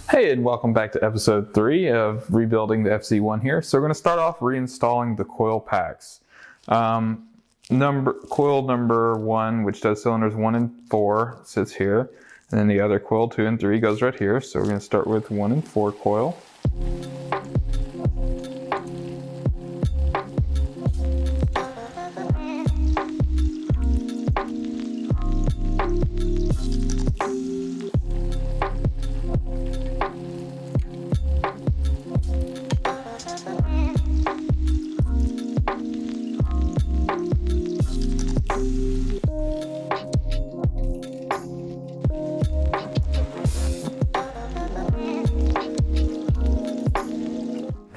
Hey, and welcome back to episode 3 of rebuilding the FZ1 here. So we're going to start off reinstalling the coil packs. Coil number 1, which does cylinders 1 and 4, sits here. And then the other coil 2 and 3 goes right here. So we're going to start with 1 and 4 coil.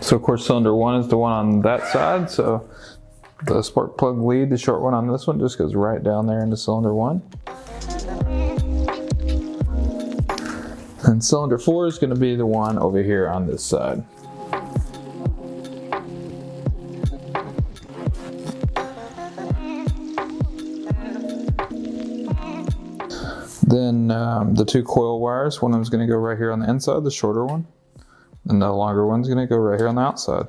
So of course cylinder 1 is the one on that side, so the spark plug lead, the short one on this one, just goes right down there into cylinder 1. And cylinder 4 is going to be the one over here on this side. Then the 2 coil wires, one of them is going to go right here on the inside, the shorter one. And the longer one's going to go right here on the outside.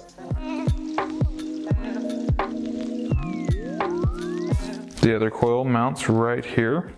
The other coil mounts right here.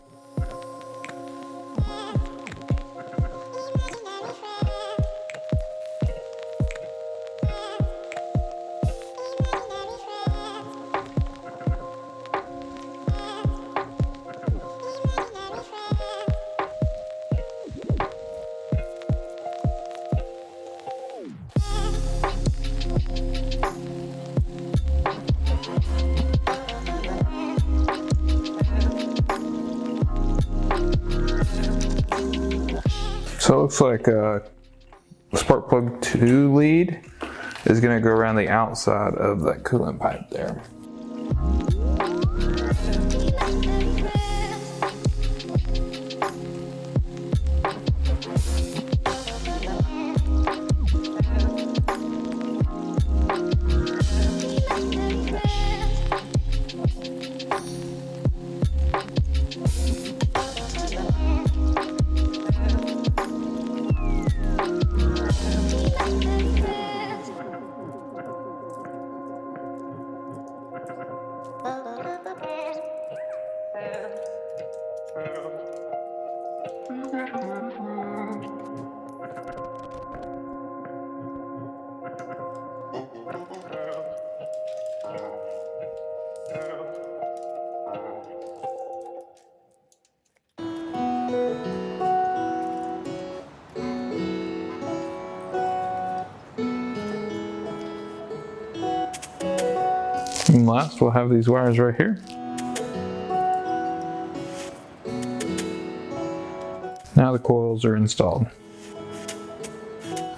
So it looks like spark plug 2 lead is going to go around the outside of that coolant pipe there. And last, we'll have these wires right here. Now the coils are installed.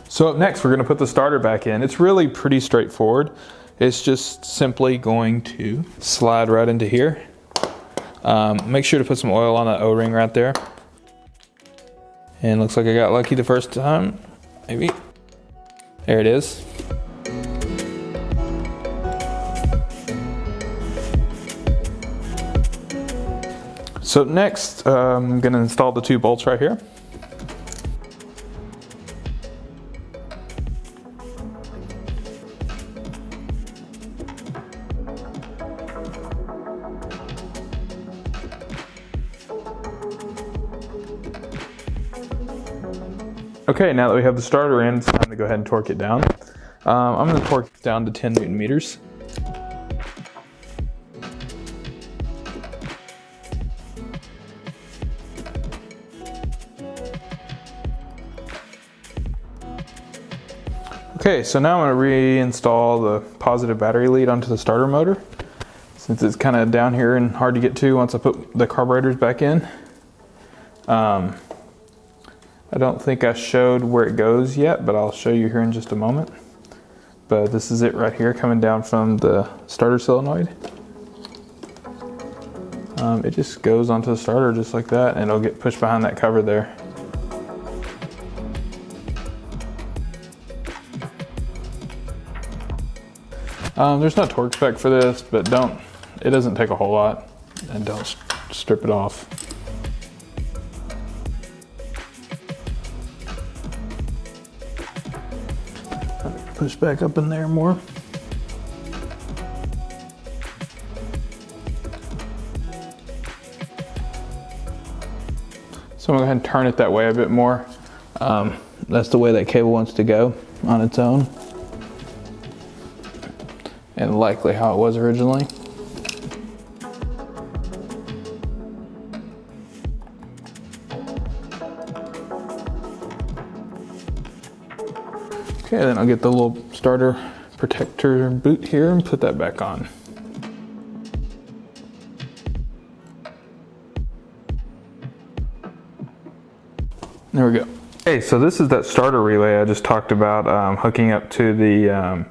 So up next, we're going to put the starter back in. It's really pretty straightforward. It's just simply going to slide right into here. Make sure to put some oil on that O-ring right there. And looks like I got lucky the first time, maybe. There it is. So next, I'm going to install the 2 bolts right here. Okay, now that we have the starter in, it's time to go ahead and torque it down. I'm going to torque it down to 10 Newton meters. Okay, so now I'm going to reinstall the positive battery lead onto the starter motor, since it's kind of down here and hard to get to once I put the carburetors back in. I don't think I showed where it goes yet, but I'll show you here in just a moment. But this is it right here, coming down from the starter solenoid. It just goes onto the starter just like that, and it'll get pushed behind that cover there. There's no torque spec for this, but it doesn't take a whole lot, and don't strip it off. push back up in there more. So I'm gonna go ahead and turn it that way a bit more. That's the way that cable wants to go on its own, and likely how it was originally. Okay, then I'll get the little starter protector boot here and put that back on. There we go. Okay, so this is that starter relay I just talked about hooking up to the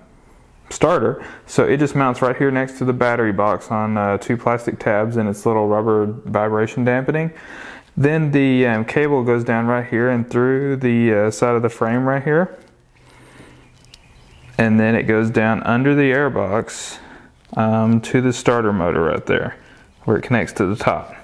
starter. So it just mounts right here next to the battery box on 2 plastic tabs and its little rubber vibration dampening. Then the cable goes down right here and through the side of the frame right here. And then it goes down under the air box to the starter motor right there, where it connects to the top.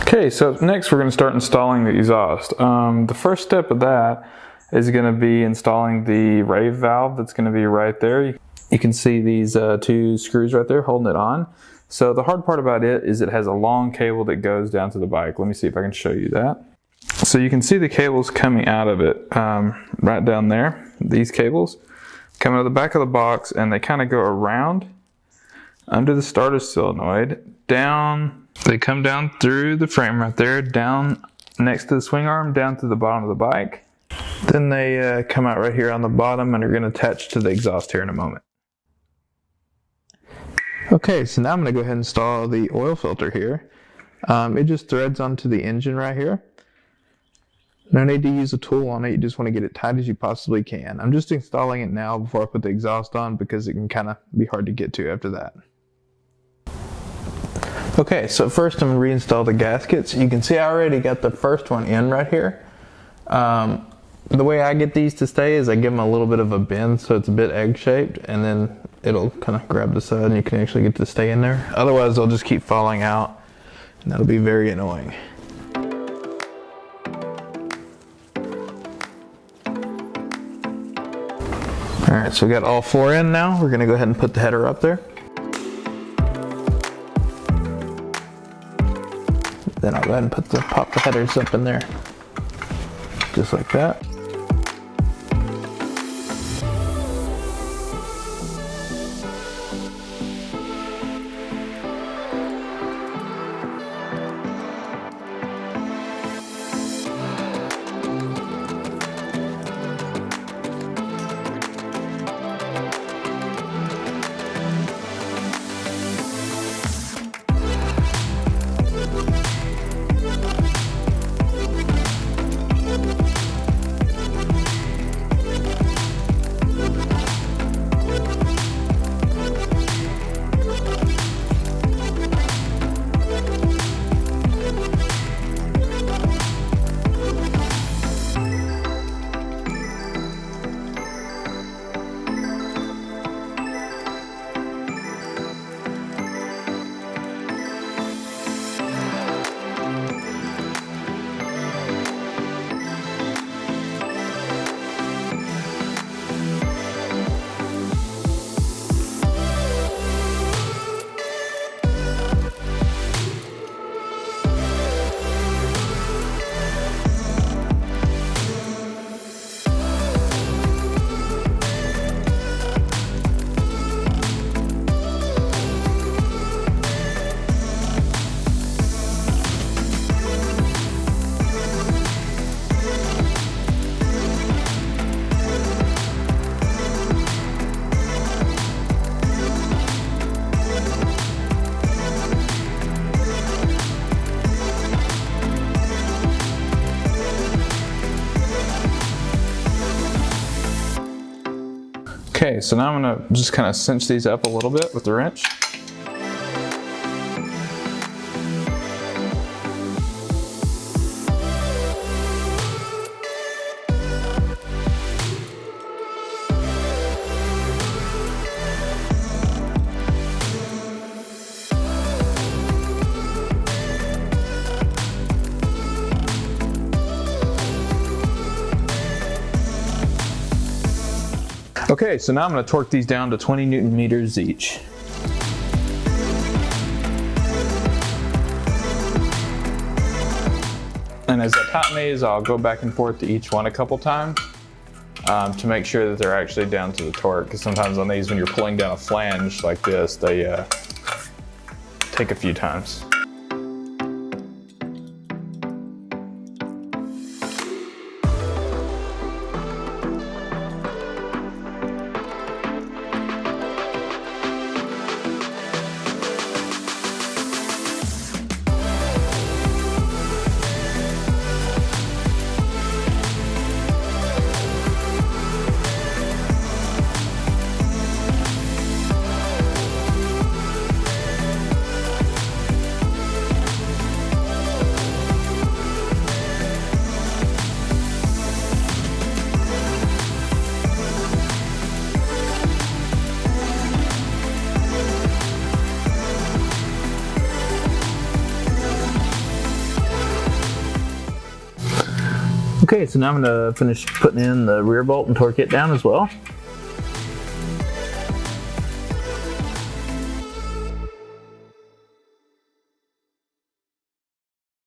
Okay, so next we're going to start installing the exhaust. The first step of that is going to be installing the rave valve that's going to be right there. You can see these 2 screws right there holding it on. So the hard part about it is it has a long cable that goes down to the bike. Let me see if I can show you that. So you can see the cables coming out of it right down there. These cables come out of the back of the box and they kind of go around under the starter solenoid down. They come down through the frame right there, down next to the swing arm, down to the bottom of the bike. Then they come out right here on the bottom and are going to attach to the exhaust here in a moment. Okay, so now I'm going to go ahead and install the oil filter here. It just threads onto the engine right here. No need to use a tool on it, you just want to get it tight as you possibly can. I'm just installing it now before I put the exhaust on because it can kind of be hard to get to after that. Okay, so first I'm going to reinstall the gaskets. You can see I already got the first one in right here. The way I get these to stay is I give them a little bit of a bend so it's a bit egg-shaped, and then it'll kind of grab the side and you can actually get to stay in there. Otherwise they'll just keep falling out and that'll be very annoying. Alright, so we got all 4 in now. We're going to go ahead and put the header up there. Then I'll go ahead and pop the headers up in there. Just like that. Okay, so now I'm going to just kind of cinch these up a little bit with the wrench. Okay, so now I'm going to torque these down to 20 Newton meters each. And as I tighten these, I'll go back and forth to each one a couple times to make sure that they're actually down to the torque. Because sometimes on these, when you're pulling down a flange like this, they take a few times. Okay, so now I'm going to finish putting in the rear bolt and torque it down as well.